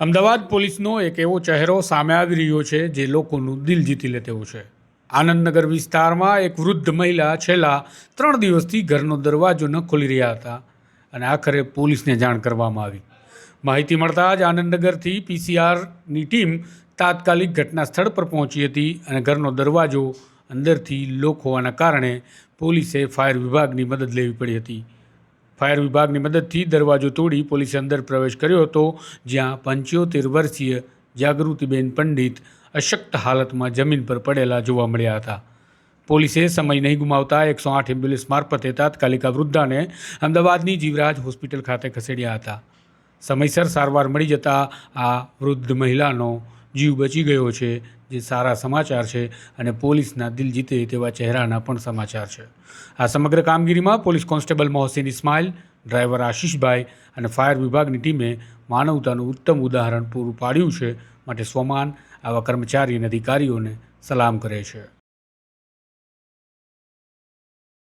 અમદાવાદ પોલીસનો એક એવો ચહેરો સામે આવી રહ્યો છે જે લોકોનું દિલ જીતી લે તેવો છે. આનંદનગર વિસ્તારમાં એક વૃદ્ધ મહિલા છેલ્લા 3 દિવસથી ઘરનો દરવાજો ન ખોલી રહ્યા હતા અને આખરે પોલીસને જાણ કરવામાં આવી. માહિતી મળતા જ આનંદનગરથી પીસીઆરની ટીમ તાત્કાલિક ઘટના સ્થળ પર પહોંચી હતી અને ઘરનો દરવાજો અંદરથી લોક હોવાના કારણે પોલીસે ફાયર વિભાગની મદદ લેવી પડી હતી. ફાયર વિભાગની મદદથી દરવાજો તોડી પોલીસે અંદર પ્રવેશ કર્યો હતો, જ્યાં 75 વર્ષીય જાગૃતિબેન પંડિત અશક્ત હાલતમાં જમીન પર પડેલા જોવા મળ્યા હતા. પોલીસે સમય નહીં ગુમાવતા 108 એમ્બ્યુલન્સ મારફતે તાત્કાલિક આ વૃદ્ધાને અમદાવાદની જીવરાજ હોસ્પિટલ ખાતે ખસેડ્યા હતા. સમયસર સારવાર મળી જતા આ વૃદ્ધ મહિલાનો જીવ બચી ગયો છે, જે સારા સમાચાર છે અને પોલીસના દિલ જીતે તેવા ચહેરાના પણ સમાચાર છે. આ સમગ્ર કામગીરીમાં police constable Mohsin Ismail, driver Ashishbhai અને ફાયર વિભાગની ટીમે માનવતાનું ઉત્તમ ઉદાહરણ પૂરું પાડ્યું છે. માટે સ્વમાન આવા કર્મચારી અને અધિકારીઓને સલામ કરે છે.